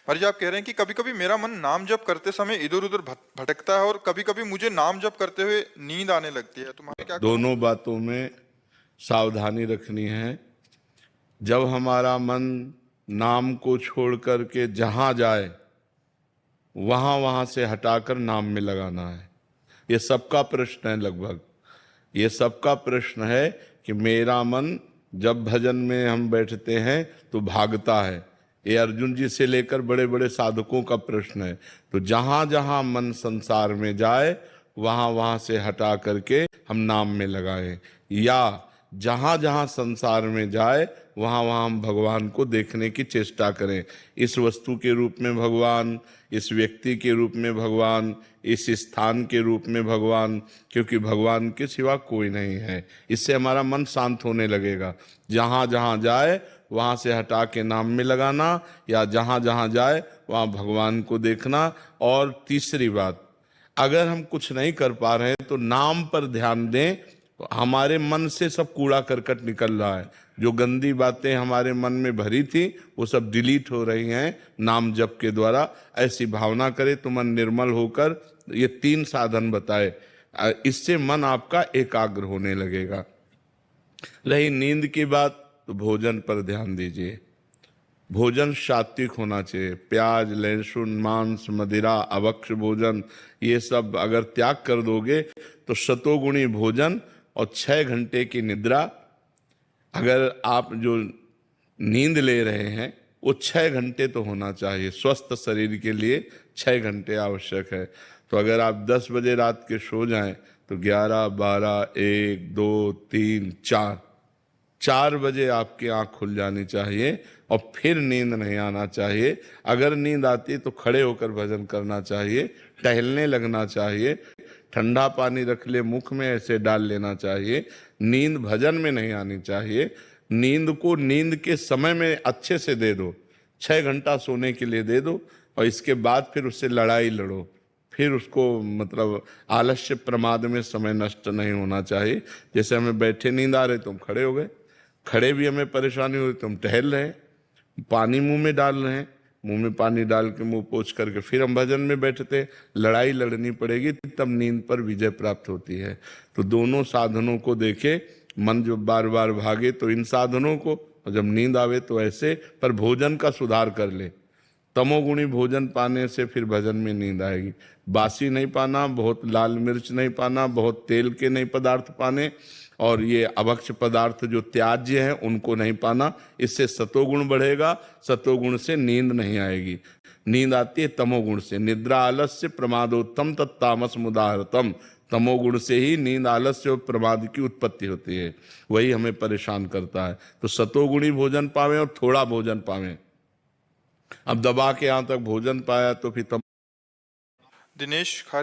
और जी आप कह रहे हैं कि कभी कभी मेरा मन नाम जप करते समय इधर उधर भटकता है और कभी कभी मुझे नाम जप करते हुए नींद आने लगती है, तो मैं क्या करूं? दोनों बातों में सावधानी रखनी है। जब हमारा मन नाम को छोड़ करके जहां जाए वहां वहां से हटाकर नाम में लगाना है। ये सबका प्रश्न है, लगभग ये सबका प्रश्न है कि मेरा मन जब भजन में हम बैठते हैं तो भागता है। ये अर्जुन जी से लेकर बड़े बड़े साधकों का प्रश्न है। तो जहां जहां मन संसार में जाए वहां वहां से हटा करके हम नाम में लगाएं, या जहां जहां संसार में जाए वहां वहां हम भगवान को देखने की चेष्टा करें। इस वस्तु के रूप में भगवान, इस व्यक्ति के रूप में भगवान, इस स्थान के रूप में भगवान, क्योंकि भगवान के सिवा कोई नहीं है। इससे हमारा मन शांत होने लगेगा। जहां जहां जाए वहां से हटा के नाम में लगाना, या जहां जहां जाए वहां भगवान को देखना। और तीसरी बात, अगर हम कुछ नहीं कर पा रहे हैं तो नाम पर ध्यान दें। तो हमारे मन से सब कूड़ा करकट निकल रहा है, जो गंदी बातें हमारे मन में भरी थी वो सब डिलीट हो रही हैं नाम जप के द्वारा। ऐसी भावना करें तो मन निर्मल होकर, ये 3 साधन बताए, इससे मन आपका एकाग्र होने लगेगा। रही नींद की बात, तो भोजन पर ध्यान दीजिए। भोजन सात्विक होना चाहिए। प्याज, लहसुन, मांस, मदिरा, अभक्ष भोजन, ये सब अगर त्याग कर दोगे तो शतोगुणी भोजन और 6 घंटे की निद्रा। अगर आप जो नींद ले रहे हैं वो 6 घंटे तो होना चाहिए। स्वस्थ शरीर के लिए 6 घंटे आवश्यक है। तो अगर आप 10 बजे रात के सो जाएं तो 11, 12, 1, 2, 3, 4 बजे आपकी आंख खुल जानी चाहिए और फिर नींद नहीं आना चाहिए। अगर नींद आती है तो खड़े होकर भजन करना चाहिए, टहलने लगना चाहिए, ठंडा पानी रख ले मुख में ऐसे डाल लेना चाहिए। नींद भजन में नहीं आनी चाहिए। नींद को नींद के समय में अच्छे से दे दो, 6 घंटा सोने के लिए दे दो, और इसके बाद फिर उससे लड़ाई लड़ो। फिर उसको मतलब आलस्य प्रमाद में समय नष्ट नहीं होना चाहिए। जैसे हमें बैठे नींद आ रहे तो हम खड़े हो गए, खड़े भी हमें परेशानी हो रही तो हम टहल रहे हैं, पानी मुंह में डाल रहे हैं, मुंह में पानी डाल के मुंह पोंछ करके फिर हम भजन में बैठते। लड़ाई लड़नी पड़ेगी तब नींद पर विजय प्राप्त होती है। तो दोनों साधनों को देखे। मन जो बार बार भागे तो इन साधनों को, और जब नींद आवे तो ऐसे। पर भोजन का सुधार कर ले। तमोगुणी भोजन पाने से फिर भजन में नींद आएगी। बासी नहीं पाना, बहुत लाल मिर्च नहीं पाना, बहुत तेल के नहीं पदार्थ पाने, और ये अभक्ष पदार्थ जो त्याज्य हैं उनको नहीं पाना। इससे सतोगुण बढ़ेगा, सतोगुण से नींद नहीं आएगी। नींद आती है तमोगुण से। निद्रा आलस्य प्रमादोत्तम तत्तामस मुदाहरतम। तमोगुण से ही नींद, आलस्य और प्रमाद की उत्पत्ति होती है, वही हमें परेशान करता है। तो सतोगुणी भोजन पावें और थोड़ा भोजन पावें। अब दबा के यहां तक भोजन पाया तो फिर दिनेश खारी।